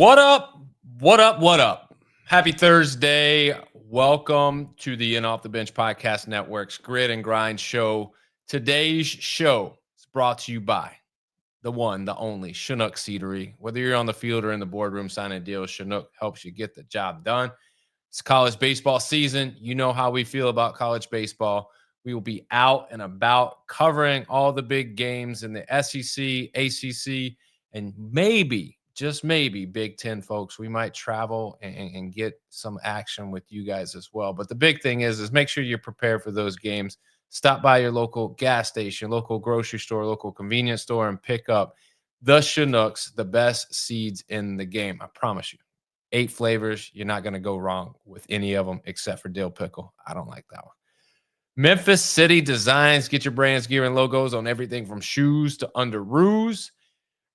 What up? What up? What up? Happy Thursday. Welcome to the In Off the Bench Podcast Network's Grit and Grind show. Today's show is brought to you by the one, the only Chinook Seedery. Whether you're on the field or in the boardroom signing deals, Chinook helps you get the job done. It's college baseball season. You know how we feel about college baseball. We will be out and about covering all the big games in the SEC, ACC, and maybe, just maybe, Big Ten, folks. We might travel and get some action with you guys as well. But the big thing is make sure you're prepared for those games. Stop by your local gas station, local grocery store, local convenience store, and pick up the Chinooks, the best seeds in the game. I promise you. 8 flavors. You're not going to go wrong with any of them except for dill pickle. I don't like that one. Memphis City Designs. Get your brands, gear, and logos on everything from shoes to underoos.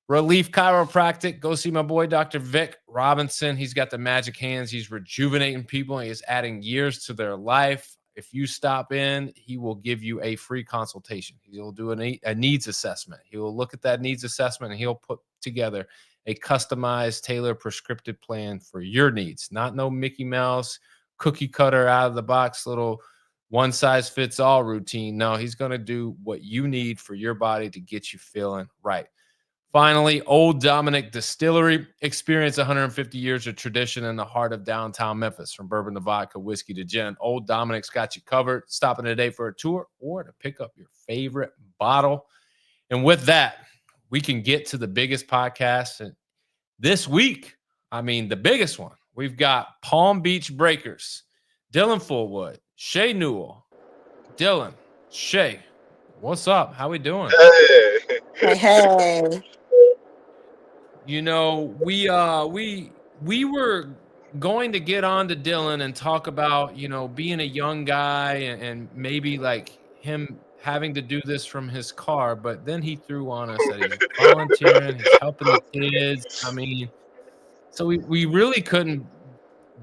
Relief Chiropractic. Go see my boy, Dr. Vic Robinson. He's got the magic hands. He's rejuvenating people. He is adding years to their life. If you stop in, he will give you a free consultation. He'll do a needs assessment. He will look at that needs assessment and he'll put together a customized, tailored, prescriptive plan for your needs. Not no Mickey Mouse, cookie cutter, out of the box, little one size fits all routine. No, he's going to do what you need for your body to get you feeling right. Finally, Old Dominick Distillery. Experience 150 years of tradition in the heart of downtown Memphis. From bourbon to vodka, whiskey to gin, Old Dominick's got you covered. Stop in today for a tour or to pick up your favorite bottle. And with that, we can get to the biggest podcast this week. I mean, the biggest one. We've got Palm Beach Breakers, Dylan Fullwood, Shay Newell. Dylan, Shay, what's up? How we doing? Hey. You know, we were going to get on to Dylan and talk about, being a young guy and maybe like him having to do this from his car, but then he threw on us that he's volunteering, he's helping the kids. I mean, so we really couldn't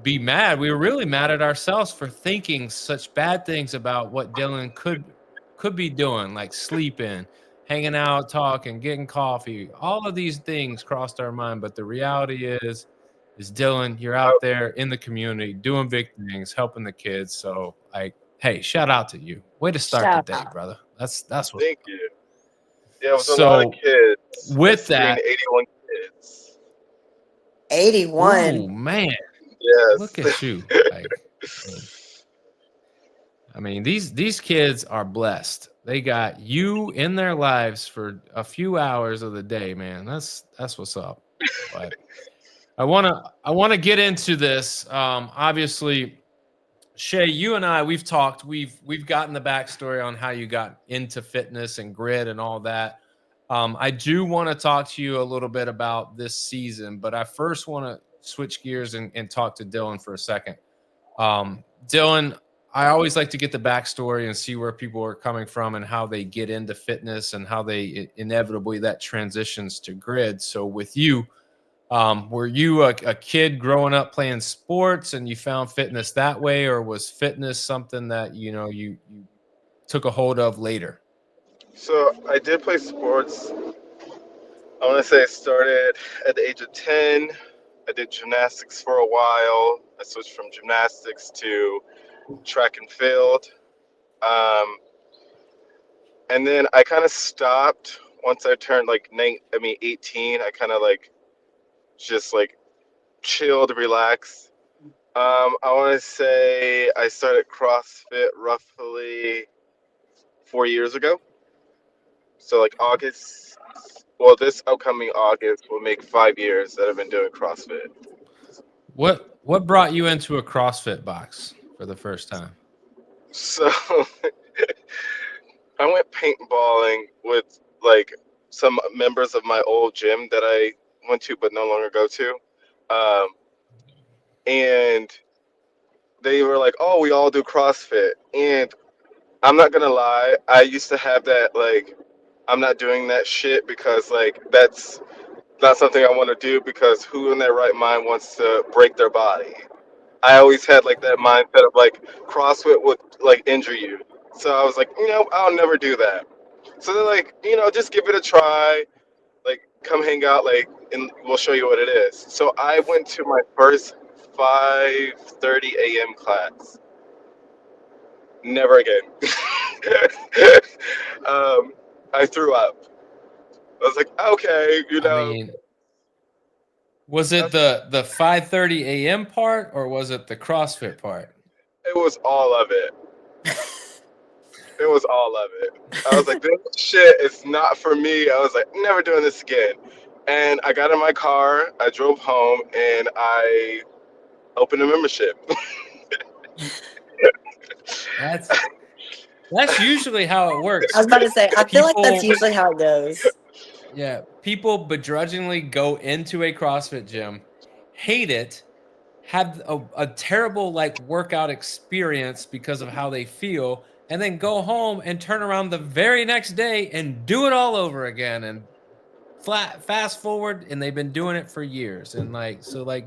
be mad. We were really mad at ourselves for thinking such bad things about what Dylan could be doing, like sleeping, hanging out, talking, getting coffee. All of these things crossed our mind, but the reality is Dylan, you're out there in the community doing big things, helping the kids. So, like, hey, shout out to you. Way to start the Shout day, out. brother. That's what. Thank you. Yeah, it was a lot of So, kids. I with screened that, 81 kids. ooh, 81. man, look Yes. at you. Like, I mean, these kids are blessed. They got you in their lives for a few hours of the day, man. That's what's up. But I wanna get into this. Obviously, Shay, you and I, we've talked. We've gotten the backstory on how you got into fitness and grit and all that. I do want to talk to you a little bit about this season, but I first want to switch gears and talk to Dylan for a second. Dylan, I always like to get the backstory and see where people are coming from and how they get into fitness and how they inevitably that transitions to grid. So with you, were you a kid growing up playing sports and you found fitness that way, or was fitness something that you took a hold of later? So I did play sports. I want to say I started at the age of 10. I did gymnastics for a while. I switched from gymnastics to track and field. Um, and then I kind of stopped once I turned like 18. I kind of like just like chilled, relaxed. I want to say I started CrossFit roughly 4 years ago. So like August, well, this upcoming August will make 5 years that I've been doing CrossFit. What brought you into a CrossFit box for the first time? So I went paintballing with like some members of my old gym that I went to but no longer go to. Um, and they were like, "Oh, we all do CrossFit." And I'm not gonna lie, I used to have that like, I'm not doing that shit because like that's not something I want to do because who in their right mind wants to break their body? I always had like that mindset of like CrossFit would like injure you. So I was like, I'll never do that. So they're like, just give it a try. Like come hang out, like, and we'll show you what it is. So I went to my first 5:30 a.m. class. Never again. I threw up. I was like, okay, I mean, was it the 5:30 a.m. part or was it the CrossFit part? it was all of it. It was all of it. I was like, this shit is not for me. I was like, never doing this again. And I got in my car, I drove home, and I opened a membership. That's usually how it works. I was about to say, I feel like that's People, usually how it goes. yeah, people begrudgingly go into a CrossFit gym, hate it, have a terrible like workout experience because of how they feel, and then go home and turn around the very next day and do it all over again. And fast forward, and they've been doing it for years. And like, so like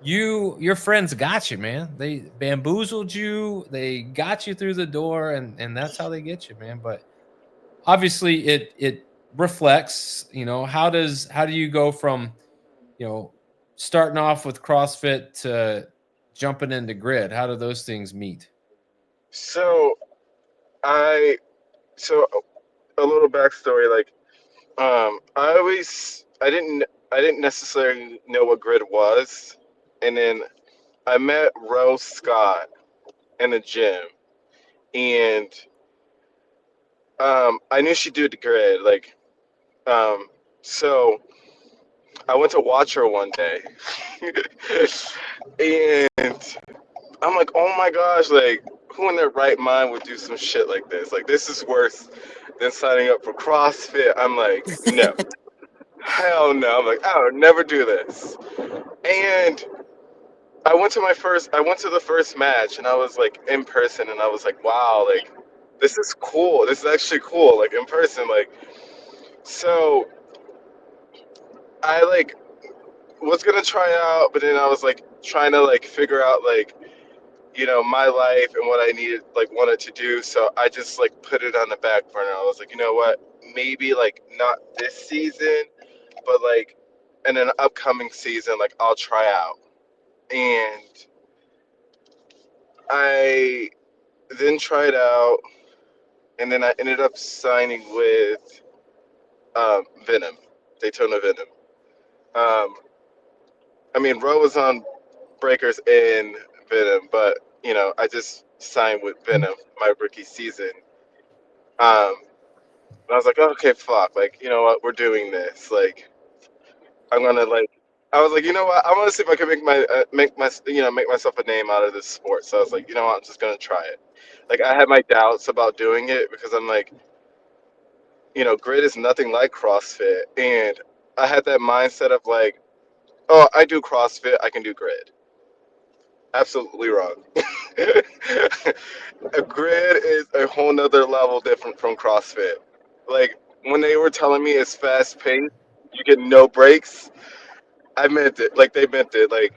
your friends got you, man. They bamboozled you, they got you through the door, and that's how they get you, man. But obviously it reflects, how do you go from, starting off with CrossFit to jumping into grid? How do those things meet? So I so a little backstory, like, I didn't necessarily know what grid was, and then I met Rose Scott in a gym, and I knew she did the grid, like, so I went to watch her one day, and I'm like, oh my gosh, like, who in their right mind would do some shit like this? Like, this is worse than signing up for CrossFit. I'm like, no, hell no. I'm like, I would never do this. And I went to the first match, and I was like in person, and I was like, wow, like, this is cool. This is actually cool, like, in person. Like, so I, like, was gonna try out, but then I was like trying to like figure out, like, my life and what I needed, like, wanted to do. So I just like put it on the back burner. I was like, you know what? Maybe like not this season, but like in an upcoming season, like, I'll try out. And I then tried out, and then I ended up signing with Venom, Daytona Venom. Um, I mean, Ro was on Breakers in Venom, but I just signed with Venom my rookie season. Um, And I was like, okay, fuck. Like, you know what? We're doing this. Like, I'm gonna like. I was like, you know what? I want to see if I can make myself a name out of this sport. So I was like, you know what? I'm just gonna try it. Like, I had my doubts about doing it because I'm like, grid is nothing like CrossFit, and I had that mindset of like, oh, I do CrossFit, I can do grid. Absolutely wrong. A grid is a whole nother level different from CrossFit. Like, when they were telling me it's fast paced, you get no breaks, I meant it. Like, they meant it. Like,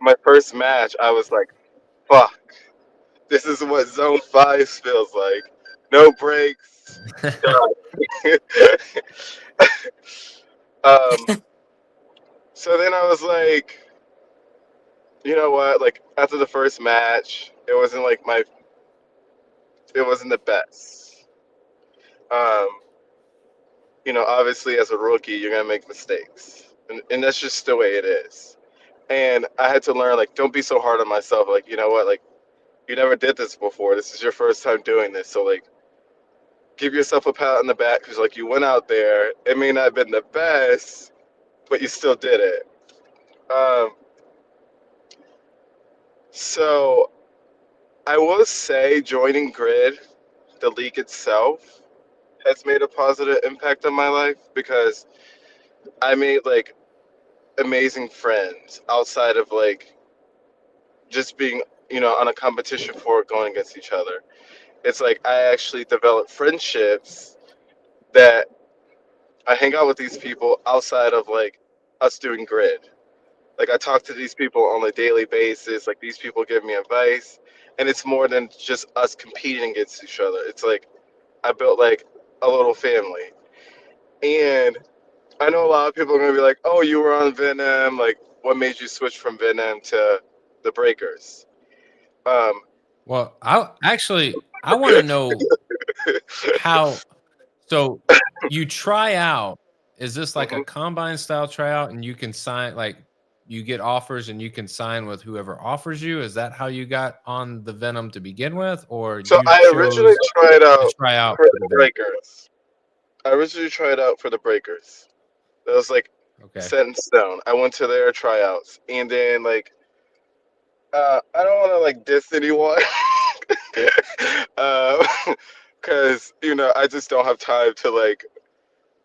my first match, I was like, fuck, this is what zone 5 feels like. No breaks. Done. um, so then I was like, you know what? Like, after the first match, it wasn't the best. Um, obviously, as a rookie, you're gonna make mistakes, and that's just the way it is. And I had to learn, like, don't be so hard on myself. Like, you know what? Like, you never did this before. This is your first time doing this. So, like, give yourself a pat on the back because, like, you went out there. It may not have been the best, but you still did it. Um, so I will say joining Grid, the league itself, has made a positive impact on my life because I made, like, amazing friends outside of, like, just being, on a competition for going against each other. It's like I actually developed friendships that I hang out with these people outside of, like, us doing grid. Like, I talk to these people on a daily basis. Like, these people give me advice, and it's more than just us competing against each other. It's like I built like a little family, and I know a lot of people are gonna be like, "Oh, you were on Venom. Like, what made you switch from Venom to the Breakers?" Um, Well, I want to know how. So you try out. Is this like a mhm. combine style tryout, and you can sign like you get offers and you can sign with whoever offers you? Is that how you got on the Venom to begin with, or So you I originally chose tried to out try out for for the the Venom? Breakers. I originally tried out for the Breakers. That was like Okay. set in stone. I went to their tryouts, and then like I don't want to like diss anyone, because I just don't have time to like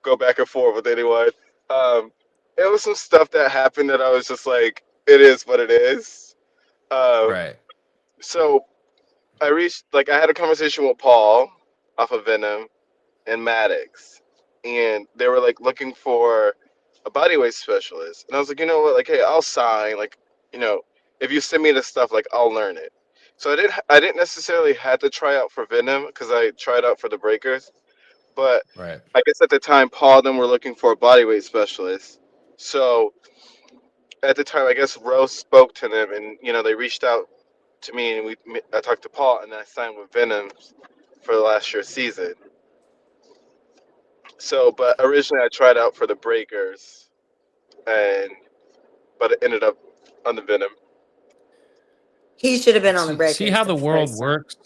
go back and forth with anyone. Um, it was some stuff that happened that I was just like, it is what it is. Um, Right. so I had a conversation with Paul off of Venom and Maddox, and they were like looking for a bodyweight specialist, and I was like, you know what, like, hey, I'll sign, like, you know, if you send me the stuff, like, I'll learn it. So I didn't necessarily have to try out for Venom because I tried out for the Breakers, but Right. I guess at the time Paul and them were looking for a bodyweight specialist. So at the time, I guess Rose spoke to them, and they reached out to me, and I talked to Paul, and then I signed with Venom for the last year's season. So, but originally I tried out for the Breakers, and but it ended up on the Venom. He should have been on the See Breakers how the the world first time. works.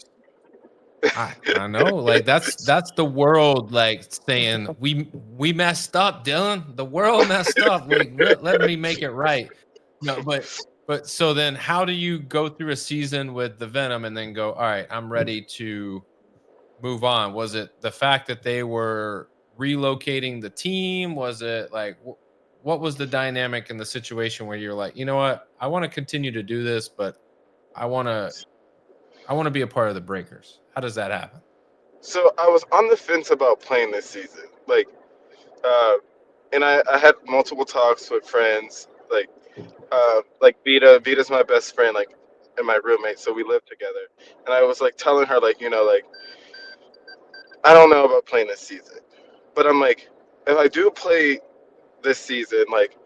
I know, like that's the world, like saying we messed up, Dylan. The world messed up. Like let me make it right. No, but so then how do you go through a season with the Venom and then go, all right, I'm ready to move on? Was it the fact that they were relocating the team? Was it like what was the dynamic in the situation where you're like, you know what, I want to continue to do this, but I want to be a part of the Breakers. How does that happen? So I was on the fence about playing this season, uh, and I had multiple talks with friends, like Vida. Vita's my best friend, like, and my roommate, so we live together. And I was like telling her, like, like, I don't know about playing this season, but I'm like, if I do play this season, like,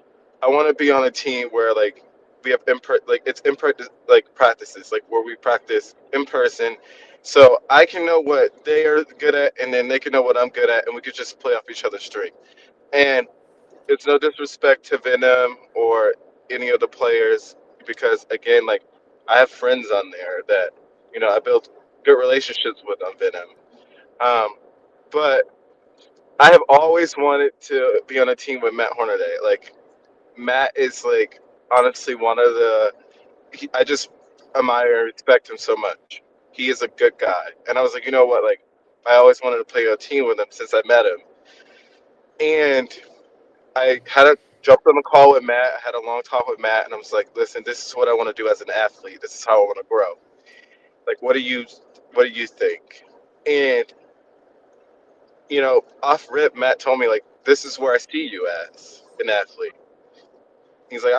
I want to be on a team where like we have it's like practices, like where we practice in person, so I can know what they are good at, and then they can know what I'm good at, and we could just play off each other's strength. And it's no disrespect to Venom or any of the players, because again, like, I have friends on there that I built good relationships with on Venom. But I have always wanted to be on a team with Matt Hornaday. Like, Matt is like honestly one of I just admire and respect him so much. He is a good guy. And I was like, you know what, like, I always wanted to play a team with him since I met him. And I had a jumped on a call with Matt. I had a long talk with Matt, and I was like, listen, this is what I want to do as an athlete. This is how I want to grow. Like, what do you think? And off rip, Matt told me, like, this is where I see you as an athlete. He's like,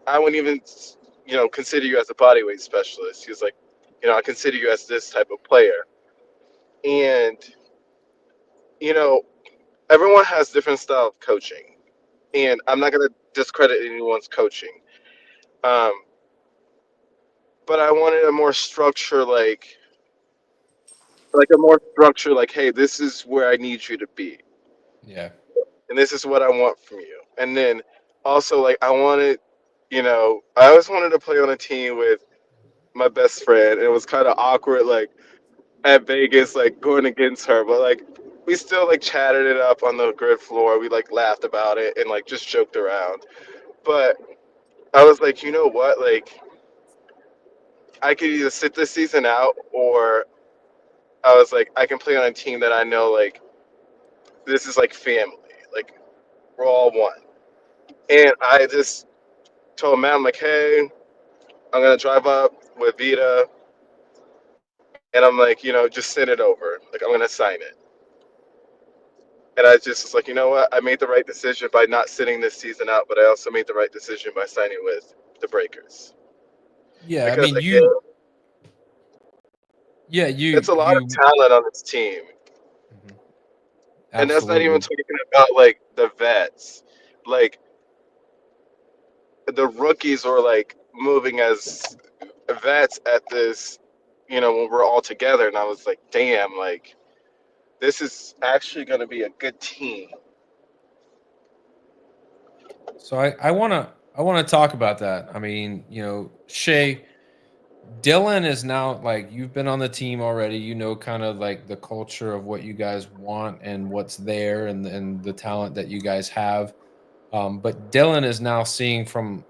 I wouldn't even, consider you as a bodyweight specialist. He was like, I consider you as this type of player. And, you know, everyone has different style of coaching. And I'm not going to discredit anyone's coaching. Um, but I wanted a more structure, like, hey, this is where I need you to be. Yeah. And this is what I want from you. And then also, like, I always wanted to play on a team with my best friend. It was kind of awkward, like, at Vegas, like, going against her, but like, we still like chatted it up on the grid floor. We like laughed about it and like just joked around. But I was like, you know what? Like, I could either sit this season out, or I was like, I can play on a team that I know, like, this is like family. Like, we're all one. And I just told Matt, I'm like, hey, I'm gonna drive up with Vida, and I'm like, just send it over. Like, I'm gonna sign it. And I just was like, you know what? I made the right decision by not sitting this season out, but I also made the right decision by signing with the Breakers. Yeah, I Because mean again, you it's a lot of talent on this team. Mhm. And that's not even Absolutely. talking about like the vets, like the rookies were like moving as vets at this, when we're all together, and I was like, damn, like this is actually going to be a good team. So I wanna talk about that. I mean, Shay, Dylan is now like you've been on the team already. You know, kind of like the culture of what you guys want and what's there, and the talent that you guys have. But Dylan is now seeing from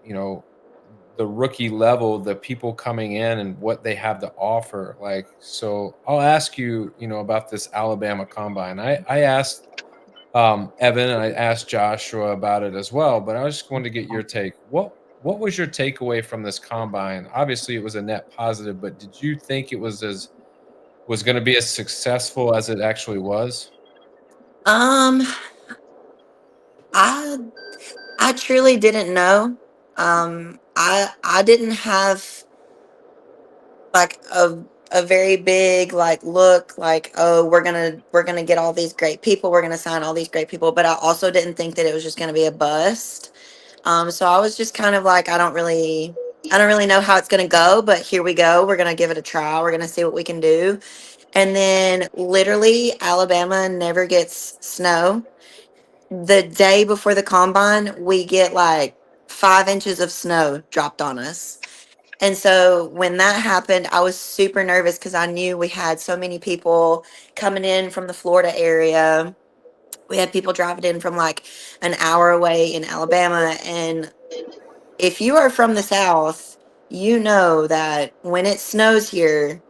the rookie level, the people coming in and what they have to offer. Like, so I'll ask you, about this Alabama combine. I asked Evan and I asked Joshua about it as well, but I just wanted to get your take. What was your takeaway from this combine? Obviously, it was a net positive, but did you think it was going to be as successful as it actually was? Um, I I truly didn't know. I didn't have like a very big like look like, oh, we're gonna get all these great people, we're gonna sign all these great people, but I also didn't think that it was just gonna be a bust. So I was just kind of like, I don't really know how it's gonna go, but here we go. We're gonna give it a try. We're gonna see what we can do. And then literally Alabama never gets snow. The day before the combine, we get like 5 inches of snow dropped on us. And so when that happened, I was super nervous because I knew we had so many people coming in from the Florida area. We had people driving in from like an hour away in Alabama. And if you are from the South, you know that when it snows here,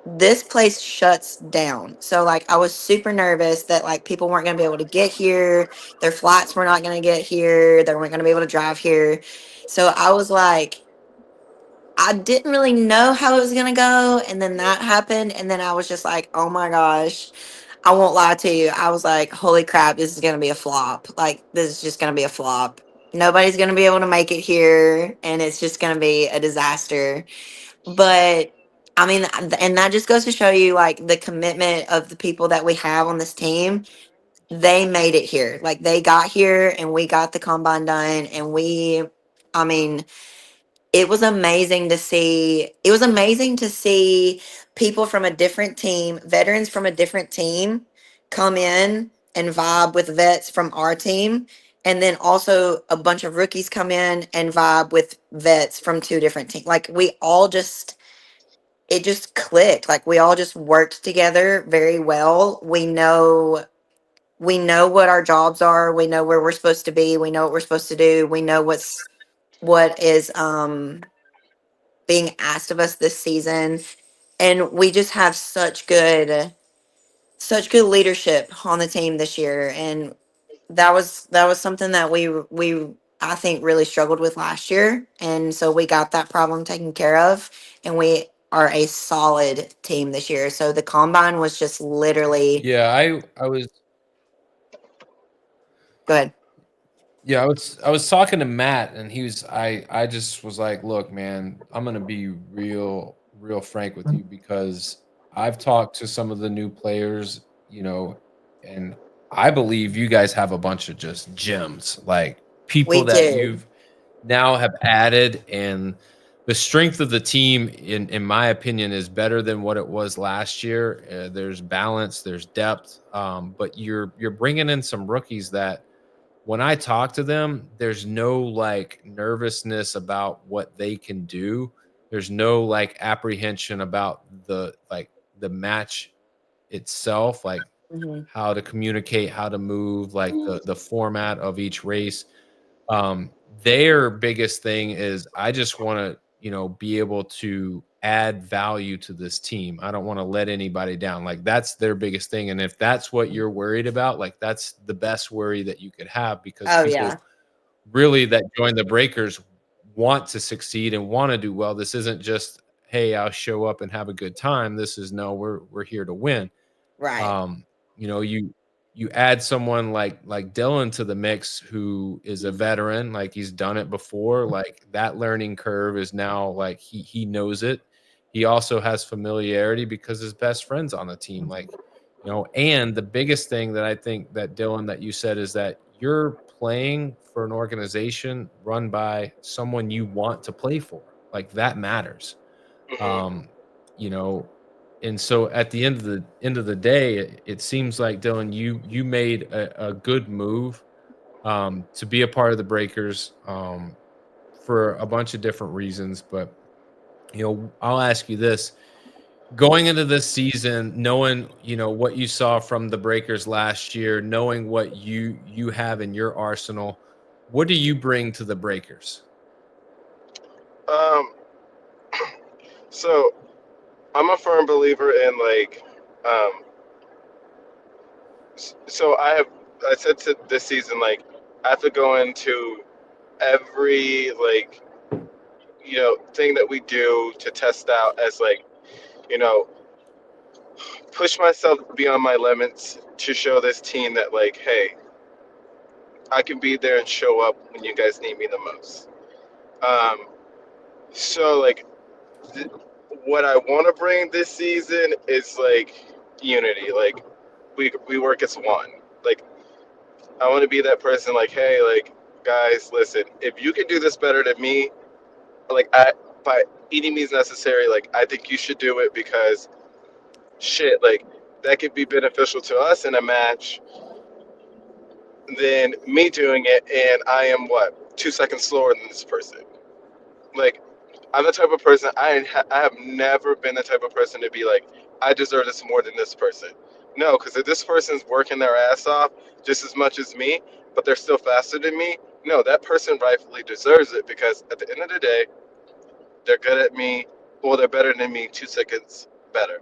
this place shuts down. So like I was super nervous that like people weren't going to be able to get here, their flights were not going to get here, they weren't going to be able to drive here. So I was like, I didn't really know how it was going to go, and then that happened, and then I was just like, "Oh my gosh." I won't lie to you. I was like, "Holy crap, this is going to be a flop. Like this is just going to be a flop. Nobody's going to be able to make it here, and it's just going to be a disaster." But I mean, and that just goes to show you like the commitment of the people that we have on this team. They made it here. Like they got here and we got the combine done, and I mean, it was amazing to see. It was amazing to see people from a different team, veterans from a different team, come in and vibe with vets from our team. And then also a bunch of rookies come in and vibe with vets from two different teams. Like we all just, it just clicked. Like we all just worked together very well. We know what our jobs are. We know where we're supposed to be. We know what we're supposed to do. We know what is being asked of us this season, and we just have such good leadership on the team this year. And that was something that we I think really struggled with last year, and so we got that problem taken care of, and we are a solid team this year. So the combine was just literally Yeah, I was good. Yeah, I was talking to Matt, and I just was like, look, man, I'm gonna be real frank with you because I've talked to some of the new players, and I believe you guys have a bunch of just gems, like people We that do. you've now have added, and the strength of the team, in my opinion, is better than what it was last year. There's balance, there's depth, but you're bringing in some rookies that when I talk to them, there's no like nervousness about what they can do. There's no like apprehension about the match itself, like Mhm. how to communicate, how to move, like the format of each race. Um, their biggest thing is I just want to, be able to add value to this team. I don't want to let anybody down. Like that's their biggest thing. And if that's what you're worried about, like that's the best worry that you could have because Oh people yeah. really that join the breakers want to succeed and want to do well. This isn't just, hey, I'll show up and have a good time. This is no, we're here to win. Right. um you add someone like Dylan to the mix who is a veteran, like he's done it before, like that learning curve is now like he knows it. He also has familiarity because his best friend's on the team, like And the biggest thing that I think that Dylan, that you said, is that you're playing for an organization run by someone you want to play for. Like, that matters. Hmm. Um, you know, and so at the end of the day, it seems like, Dylan, you made a good move to be a part of the Breakers for a bunch of different reasons. But I'll ask you this: going into this season, knowing what you saw from the Breakers last year, knowing what you have in your arsenal, what do you bring to the Breakers? Um, so I'm a firm believer in like, um, so I said to this season, like, I have to go into every, like, thing that we do to test out as, like, you know, push myself beyond my limits to show this team that, like, hey, I can be there and show up when you guys need me the most. Um, so like, th- what I want to bring this season is like unity. Like, we work as one. Like, I want to be that person. Like, hey, like, guys, listen, if you can do this better than me, like, by any means necessary, like, I think you should do it because shit, like, that could be beneficial to us in a match than me doing it, and I am what, 2 seconds slower than this person. Like, I'm the type of person, I have never been the type of person to be like, I deserve this more than this person. No, because if this person's working their ass off just as much as me, but they're still faster than me, no, that person rightfully deserves it because at the end of the day, they're good at me, or they're better than me 2 seconds better.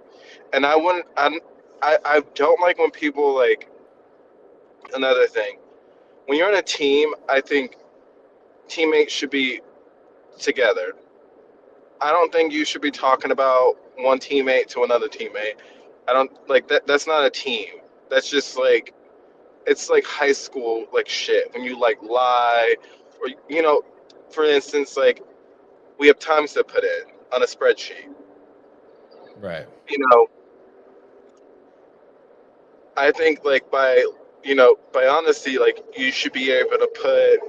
And I wouldn't, I don't like when people like, another thing, when you're in a team, I think teammates should be together. I don't think you should be talking about one teammate to another teammate. I don't like that. That's not a team. That's just like, it's like high school like shit when you like lie, or for instance, like, we have times to put in on a spreadsheet. Right. You know, I think like by honesty, like, you should be able to put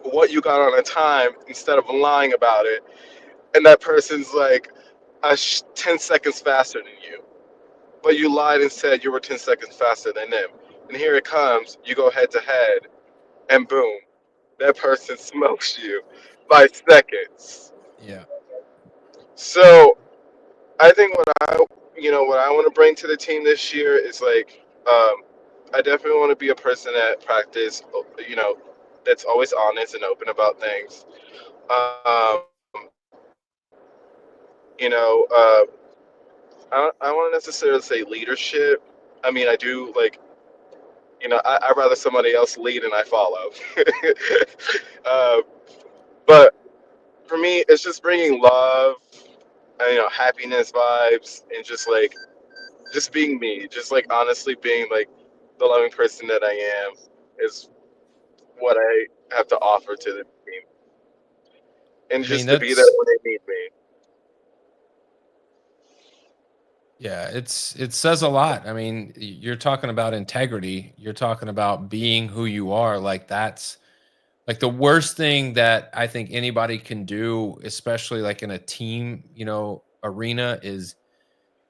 what you got on a time instead of lying about it, and that person's like 10 seconds faster than you, but you lied and said you were 10 seconds faster than them. And here it comes, you go head to head, and boom, that person smokes you by seconds. Yeah. So I think what I want to bring to the team this year is like, I definitely want to be a person at practice, that's always honest and open about things. Um, I don't want to necessarily say leadership. I mean, I do like, I'd rather somebody else lead and I follow. uh, but for me, it's just bringing love and, happiness vibes, and just like, just being me, just like honestly being like the loving person that I am is what I have to offer to the team, and I mean, just to be there that's when they need me. yeah, it says a lot. I mean, you're talking about integrity. You're talking about being who you are. Like, that's like the worst thing that I think anybody can do, especially like in a team, arena, is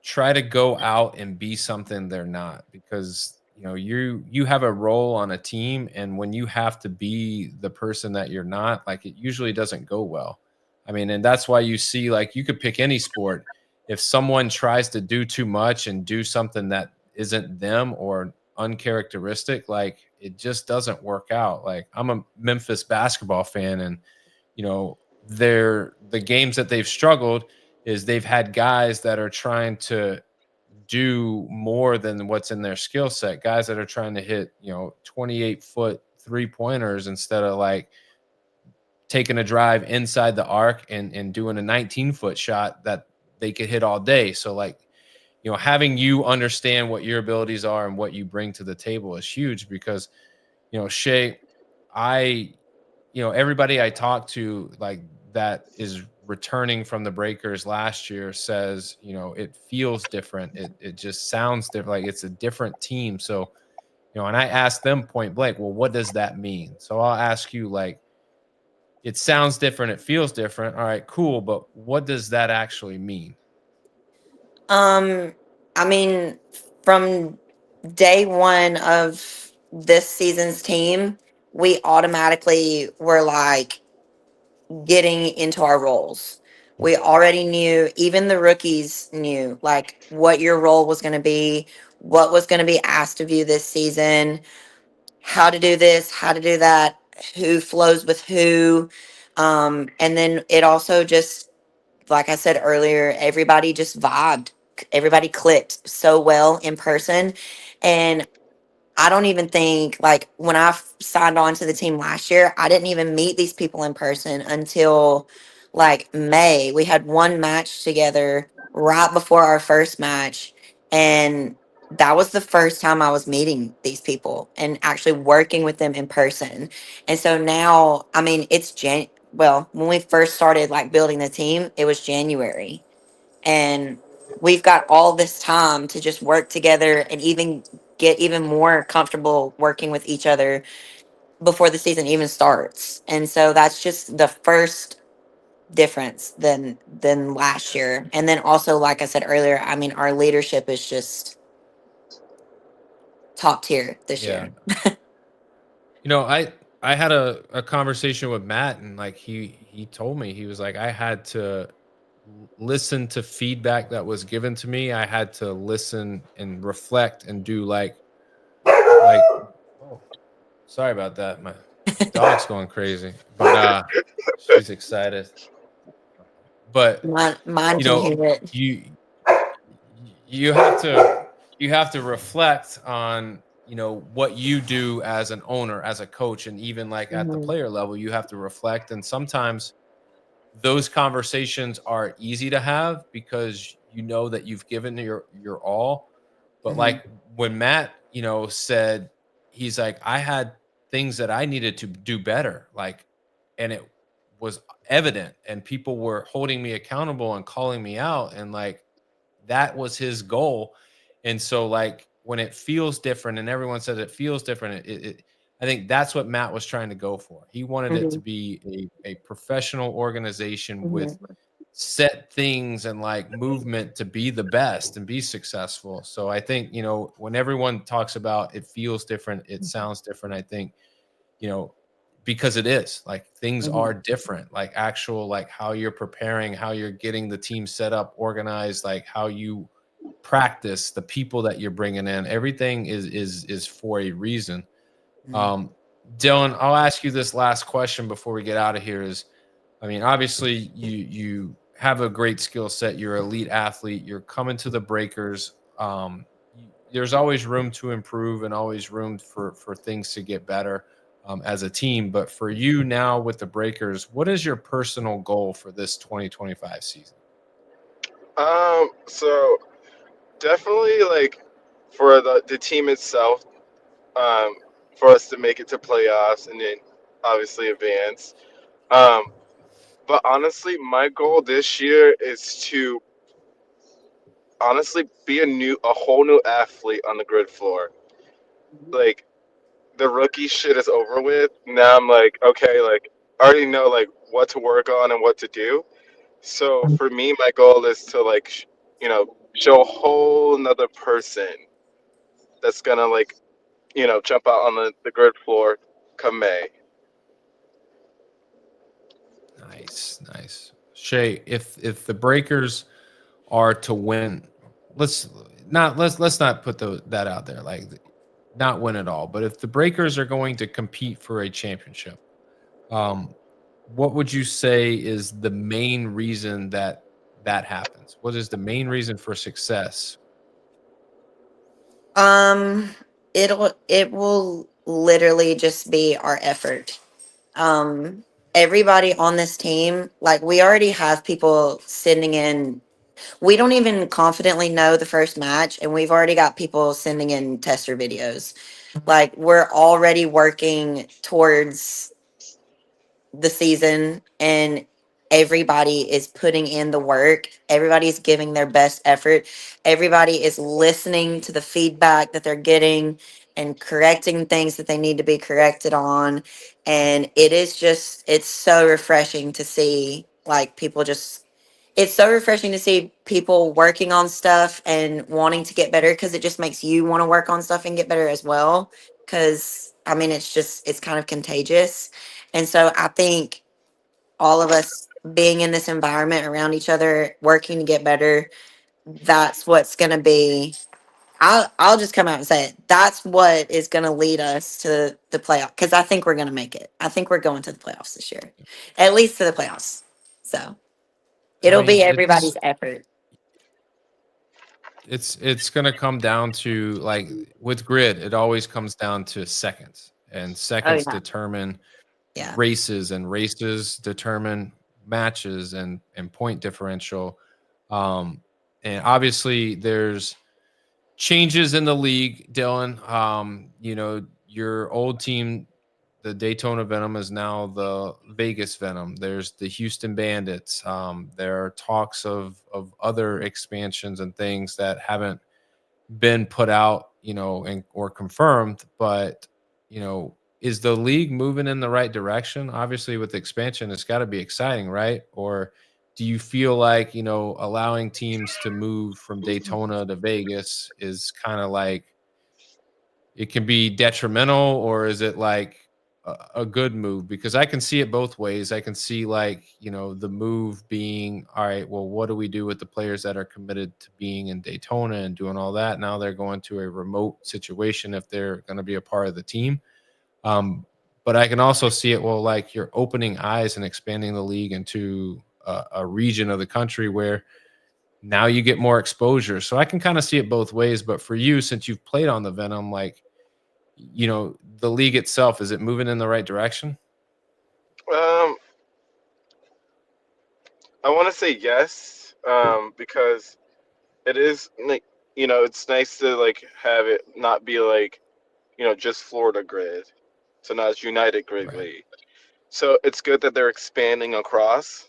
try to go out and be something they're not, because you have a role on a team, and when you have to be the person that you're not, like, it usually doesn't go well. I mean, and that's why you see, like, you could pick any sport. If someone tries to do too much and do something that isn't them or uncharacteristic, like, it just doesn't work out. Like, I'm a Memphis basketball fan, and the games that they've struggled is they've had guys that are trying to do more than what's in their skill set, guys that are trying to hit 28-foot three pointers instead of like taking a drive inside the arc and doing a 19-foot shot that they could hit all day. So, like, having you understand what your abilities are and what you bring to the table is huge, because Shay, I everybody I talk to, like, that is returning from the Breakers last year says, it feels different. It just sounds different. Like it's a different team. So, and I asked them point blank, well, what does that mean? So I'll ask you, like, it sounds different. It feels different. All right, cool. But what does that actually mean? I mean, from day one of this season's team, we automatically were like getting into our roles. We already knew, even the rookies knew, like what your role was going to be, what was going to be asked of you this season, how to do this, how to do that, who flows with who. And then it also just, like I said earlier, everybody just vibed. Everybody clicked so well in person. And I don't even think, like, when I signed on to the team last year, I didn't even meet these people in person until like May. We had one match together right before our first match. And that was the first time I was meeting these people and actually working with them in person. And so now, I mean, it's well, when we first started like building the team, it was January. And we've got all this time to just work together and even get even more comfortable working with each other before the season even starts. And so that's just the first difference than last year. And then also, like I said earlier, I mean, our leadership is just top tier this Yeah. year. I had a conversation with Matt, and like he told me, he was like, I had to listen to feedback that was given to me. I had to listen and reflect and do like oh, sorry about that. My dog's going crazy, but she's excited. But Mine you can know, hear it. you you have to reflect on what you do as an owner, as a coach, and even like at the Mhm, player level, you have to reflect. And sometimes those conversations are easy to have because you know that you've given your all. But mhm, like when Matt said, he's like, I had things that I needed to do better, like, and it was evident, and people were holding me accountable and calling me out, and like that was his goal. And so like when it feels different and everyone says it feels different, I think that's what Matt was trying to go for. He wanted it to mhm, be a professional organization with mhm, set things and like movement to be the best and be successful. So I think, when everyone talks about it feels different, it sounds different, I think, you know, because it is like things mhm, are different, like actual, like how you're preparing, how you're getting the team set up, organized, like how you practice, the people that you're bringing in, everything is for a reason. mhm, um Dylan, I'll ask you this last question before we get out of here is, I mean, obviously you have a great skill set, you're an elite athlete, you're coming to the Breakers. There's always room to improve and always room for things to get better, as a team. But for you now with the Breakers, what is your personal goal for this 2025 season? So definitely like for the team itself, um, for us to make it to playoffs and then obviously advance. Um, but honestly, my goal this year is to honestly be a whole new athlete on the grid floor. Like the rookie shit is over with. Now I'm like, okay, like I already know like what to work on and what to do. So for me, my goal is to like, show a whole another person that's gonna like, jump out on the grid floor come May. Nice, nice. Shay, if the Breakers are to win, let's let's not put that out there, like not win at all. But if the Breakers are going to compete for a championship, um, what would you say is the main reason that happens? What is the main reason for success? Um, it will literally just be our effort. Everybody on this team, like we already have people sending in. We don't even confidently know the first match, and we've already got people sending in tester videos. Like we're already working towards the season, and everybody is putting in the work. Everybody's giving their best effort. Everybody is listening to the feedback that they're getting and correcting things that they need to be corrected on. And it's so refreshing to see like people just, it's so refreshing to see people working on stuff and wanting to get better, because it just makes you want to work on stuff and get better as well. Because I mean, it's kind of contagious. And so I think all of us being in this environment around each other, working to get better, that's what's going to be. I'll just come out and say it. That's what is going to lead us to the playoff, because I think we're going to make it. I think we're going to the playoffs this year, at least to the playoffs. So I it'll be mean, everybody's effort. it's going to come down to, like, with grid, it always comes down to seconds, and Oh seconds yeah, determine yeah, races, and races determine matches and point differential. And obviously there's changes in the league, Dylan. Your old team, the Daytona Venom, is now the Vegas Venom. There's the Houston Bandits. There are talks of other expansions and things that haven't been put out, and or confirmed. But is the league moving in the right direction? Obviously, with expansion, it's got to be exciting, right? Or do you feel like allowing teams to move from Daytona to Vegas is kind of like, it can be detrimental, or is it like a good move? Because I can see it both ways. I can see, like, the move being, all right, well, what do we do with the players that are committed to being in Daytona and doing all that? Now they're going to a remote situation if they're going to be a part of the team. But I can also see it, well, like, you're opening eyes and expanding the league into a region of the country where now you get more exposure. So I can kind of see it both ways. But for you, since you've played on the Venom, like, the league itself, is it moving in the right direction? Um, I want to say yes, because it is like, it's nice to like have it not be like, just Florida grid, so now it's United Grid Right. League. So it's good that they're expanding across,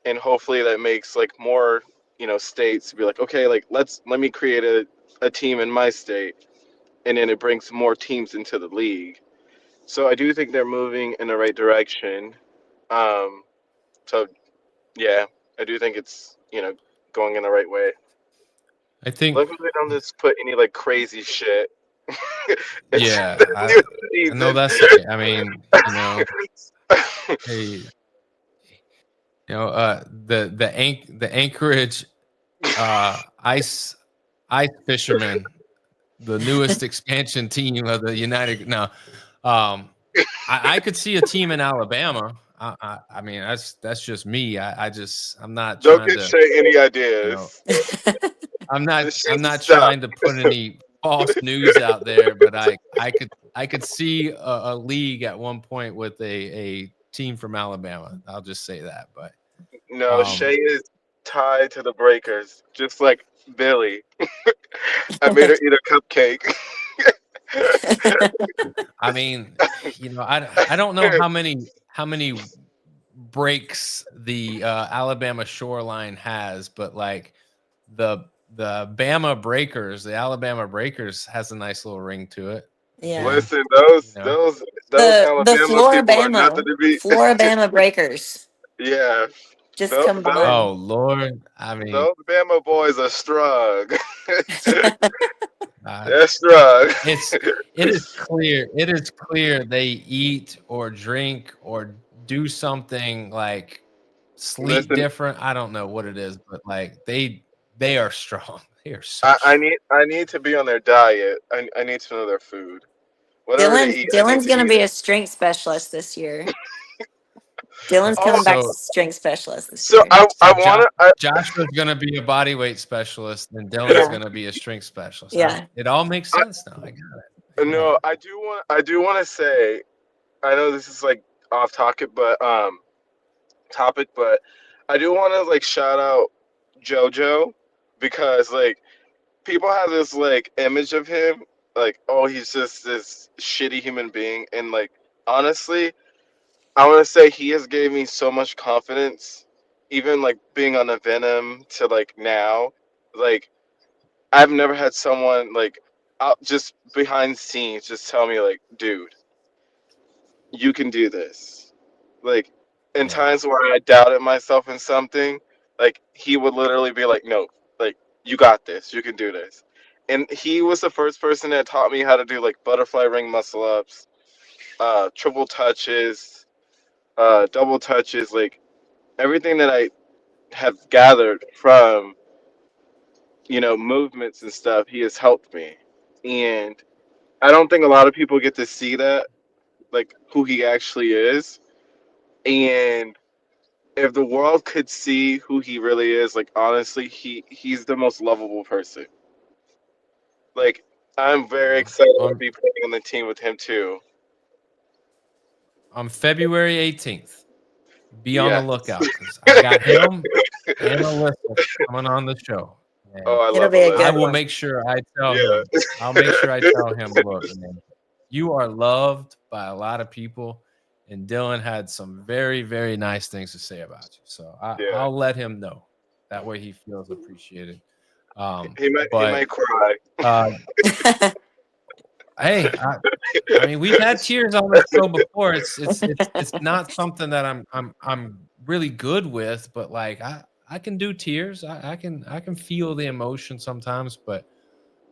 and hopefully that makes like more, states be like, okay, like let me create a team in my state, and then it brings more teams into the league. So I do think they're moving in the right direction. Um, so yeah, I do think it's going in the right way. I think, Luckily, they don't just put any like crazy shit into yeah, the new I know season. that's right. I mean, hey, the Anchorage ice fishermen, the newest expansion team of the United. No, I could see a team in Alabama. I mean, that's just me. I'm not Don't trying get to, Shay any you know, ideas. I'm not This I'm shit's not stuff. trying to put any false news out there, but I could see a league at one point with a team from Alabama. I'll just say that. But No, Shay um, is tied to the Breakers, just like Billy. I made her eat a cupcake. I mean, I don't know how many breaks the Alabama shoreline has, but like the the Alabama Breakers has a nice little ring to it. You yeah. know, Listen, you those know. those those The Alabama people are nothing to be. Floribama Breakers Yeah, just those combined. Oh Lord, I mean, those Bama boys are strong. uh, They're strong. it is clear they eat or drink or do something, like sleep Listen, different. I don't know what it is, but like they are strong. They are so I strong. need to be on their diet. I need to know their food. Whatever they eat, I need Dylan's to gonna eat be it. a strength specialist this year. Dylan's Oh, coming back So to strength specialist this so year. I so wanna. Joshua's gonna be a body weight specialist, and Dylan's Yeah, gonna be a strength specialist. yeah. It all makes sense now. I got it. I got No, it. I do want to say, I know this is like off topic, but I do want to like shout out JoJo, because like people have this like image of him, like, oh, he's just this shitty human being, and like honestly, I want to say he has gave me so much confidence, even like being on a Venom to like now. Like I've never had someone like out just behind the scenes just tell me like, dude, you can do this. Like in Yeah. times where I doubted myself in something, like he would literally be like, no, like you got this, you can do this. And he was the first person that taught me how to do like butterfly ring muscle ups, triple touches, double touches, like everything that I have gathered from movements and stuff. He has helped me, and I don't think a lot of people get to see that, like who he actually is. And if the world could see who he really is, like honestly, he's the most lovable person. Like I'm very Well, excited to be playing on the team with him too. on February 18th, be on the Yes. lookout because I got him and Alyssa coming on the show. Oh, And I It'll love be a I good Alyssa. will one. make sure I tell Yeah. him. I'll make sure I tell him, look, man, you are loved by a lot of people. And Dylan had some very, very nice things to say about you. So Yeah. I'll let him know. That way he feels appreciated. He might But cry. uh, hey, I mean, we've had tears on the show before. It's not something that I'm really good with, but like I can do tears. I can feel the emotion sometimes, but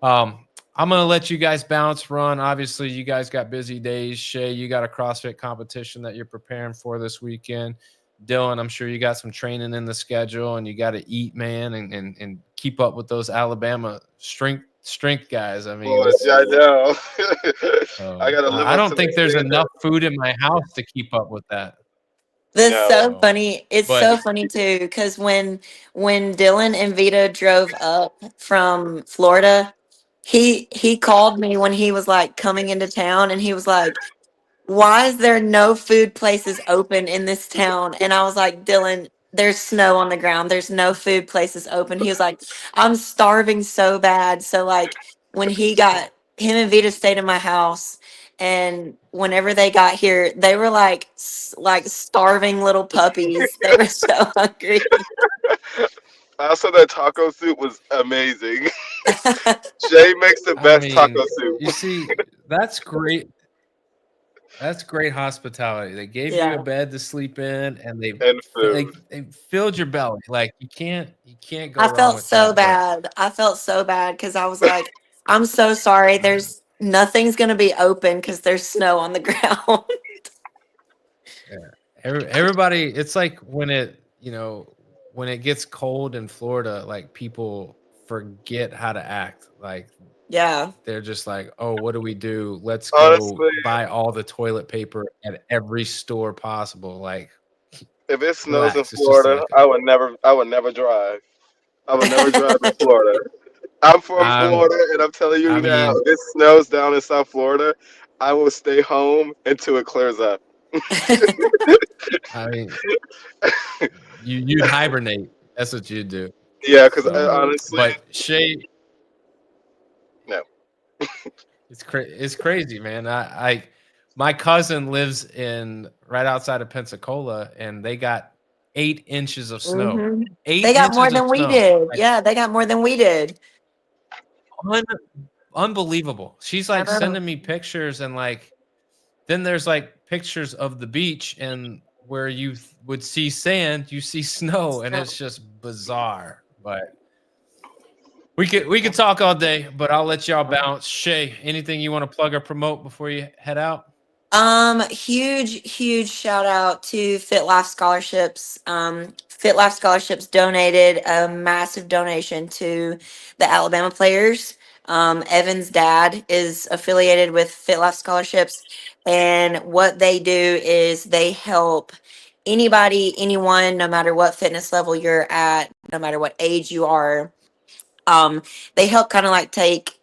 I'm gonna let you guys bounce run. Obviously, you guys got busy days. Shay, you got a CrossFit competition that you're preparing for this weekend. Dylan, I'm sure you got some training in the schedule and you got to eat, man, and keep up with those Alabama strength guys. I mean, Boy, this yeah, I know. I so gotta live I up don't to the think there's standard. enough food in my house to keep up with that. That's No. so So, funny. It's but so funny too, because when Dylan and Vida drove up from Florida, he called me when he was like coming into town, and he was like, why is there no food places open in this town? And I was like, Dylan, there's snow on the ground. There's no food places open. He was like, I'm starving so bad. So like when him and Vita stayed in my house, and whenever they got here, they were like like starving little puppies. They were so hungry. Also, that taco soup was amazing. Jay makes the I best taco mean, soup you see, that's great. That's great hospitality. They gave you a Yeah. bed to sleep in, and and food. they filled your belly. Like you can't go I wrong felt with so that. But bad. I felt so bad because I was like, I'm so sorry. There's nothing's gonna be open because there's snow on the ground. yeah, everybody, it's like when it gets cold in Florida, like people forget how to act. Like Yeah. they're just like, oh, what do we do? Let's go Honestly, buy all the toilet paper at every store possible. Like, if it snows in relax. It's just Florida, like I would never drive. I would never drive to Florida. I'm from um, Florida, and I'm telling you I now, mean, if it snows down in South Florida, I will stay home until it clears up. I mean, you'd hibernate. That's what you'd do. Yeah, because So, Mhm. honestly, but Shay, no. it's crazy, man. My cousin lives in right outside of Pensacola, and they got 8 inches of snow. Mhm. They Eight got more inches of than we snow. did. Like Yeah, they got more than we did. unbelievable. She's I like know. sending me pictures, and like then there's like pictures of the beach, and where you would see sand, you see snow, and So, it's just bizarre. But we could talk all day, but I'll let y'all bounce. Shay, anything you want to plug or promote before you head out? huge shout out to Fit Life Scholarships. Fit Life Scholarships donated a massive donation to the Alabama players. Evan's dad is affiliated with Fit Life Scholarships, and what they do is they help anybody, anyone, no matter what fitness level you're at, no matter what age you are. Um, they help kind of like take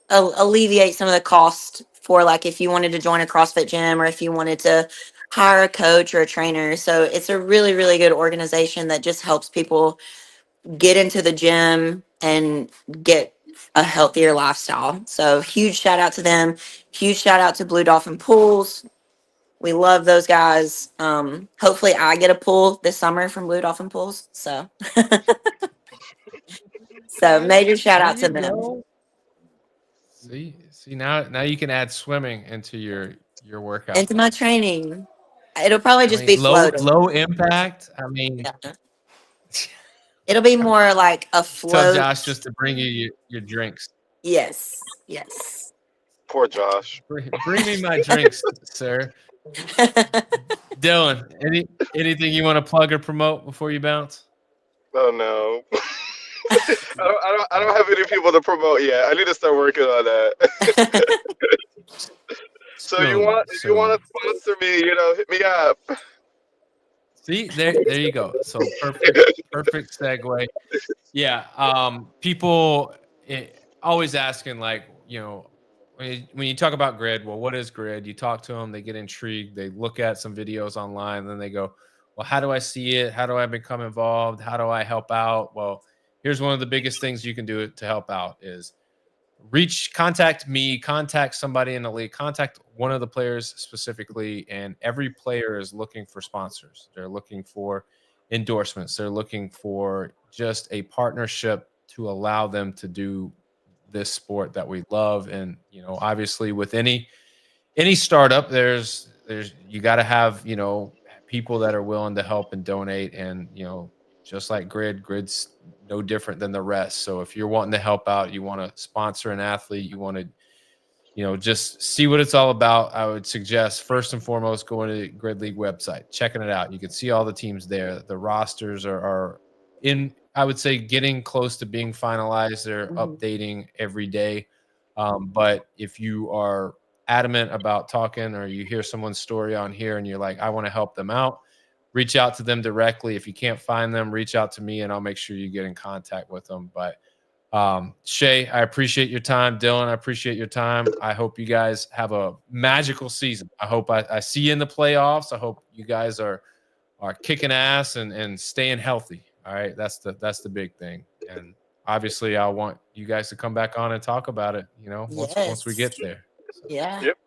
alleviate some of the cost for like if you wanted to join a CrossFit gym or if you wanted to hire a coach or a trainer. So it's a really good organization that just helps people get into the gym and get a healthier lifestyle. So huge shout out to them. Huge shout out to Blue Dolphin Pools. We love those guys. Hopefully I get a pull this summer from Blue Dolphin Pools. So major shout There out to you them. go. See now you can add swimming into your workout. Into my training. It'll probably I just mean, be floating. low impact. I mean, Yeah. It'll be more like a float. tell Josh just to bring you your drinks. Yes. Poor Josh. Bring me my drinks, sir. Dylan, anything you want to plug or promote before you bounce? Oh no. I don't have any people to promote yet. I need to start working on that. So you want to sponsor me, hit me up. See, there you go. So perfect segue. Yeah. People always asking, like, when you talk about grid, well, what is grid? You talk to them, they get intrigued, they look at some videos online, and then they go, well, how do I see it? How do I become involved? How do I help out? Well, here's one of the biggest things you can do to help out is contact me, contact somebody in the league, contact one of the players specifically. And every player is looking for sponsors. They're looking for endorsements. They're looking for just a partnership to allow them to do this sport that we love. And, obviously with any startup, there's you got to have, people that are willing to help and donate. And, just like grid's no different than the rest. So if you're wanting to help out, you want to sponsor an athlete, you want to, just see what it's all about, I would suggest first and foremost going to the Grid League website, checking it out. You can see all the teams there. The rosters are in, I would say, getting close to being finalized. They're updating every day. But if you are adamant about talking, or you hear someone's story on here and you're like, I want to help them out, reach out to them directly. If you can't find them, reach out to me and I'll make sure you get in contact with them. But Shay, I appreciate your time. Dylan, I appreciate your time. I hope you guys have a magical season. I hope I see you in the playoffs. I hope you guys are kicking ass and staying healthy. All right. That's the big thing. And obviously I want you guys to come back on and talk about it, once we get there. So. Yeah. Yep.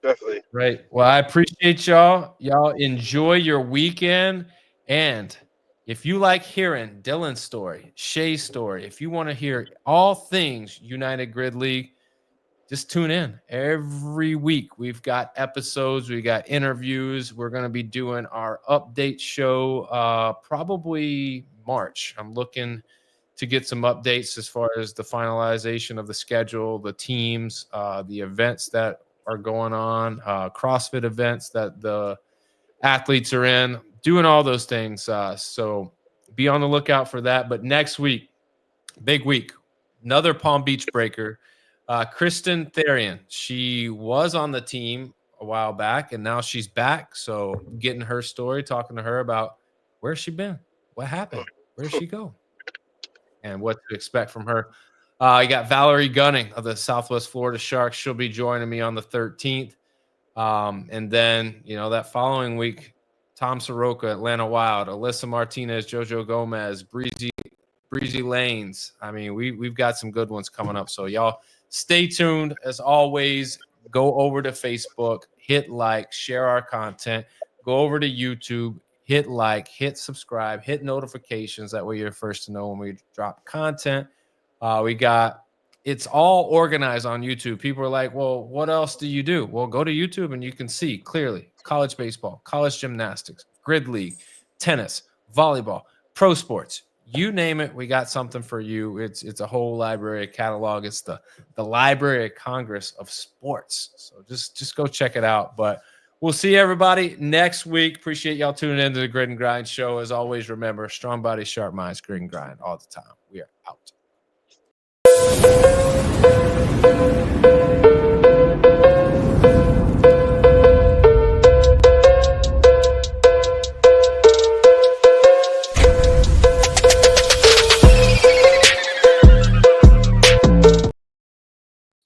Definitely. Right. Well, I appreciate y'all. Y'all enjoy your weekend. And if you like hearing Dylan's story, Shay's story, if you want to hear all things United Grid League, just tune in every week. We've got episodes, we got interviews. We're going to be doing our update show probably March. I'm looking to get some updates as far as the finalization of the schedule, the teams, the events that are going on, CrossFit events that the athletes are in, doing all those things. So be on the lookout for that. But next week, big week, another Palm Beach breaker, Kristen Therian. She was on the team a while back and now she's back. So getting her story, talking to her about where's she been, what happened, where'd she go, and what to expect from her. You got Valerie Gunning of the Southwest Florida Sharks. She'll be joining me on the 13th. And then, that following week, Tom Soroka, Atlanta Wild, Alyssa Martinez, JoJo Gomez, Breezy Lanes. I mean, we've got some good ones coming up. So y'all stay tuned. As always, go over to Facebook, hit like, share our content, go over to YouTube, hit like, hit subscribe, hit notifications. That way you're first to know when we drop content. It's all organized on YouTube. People are like, well, what else do you do? Well, go to YouTube and you can see clearly college baseball, college gymnastics, grid league, tennis, volleyball, pro sports, you name it. We got something for you. It's a whole library catalog. It's the Library of Congress of sports. So just go check it out. But we'll see everybody next week. Appreciate y'all tuning into the Grid and Grind show. As always, remember, strong body, sharp minds, grid and grind all the time. We are out.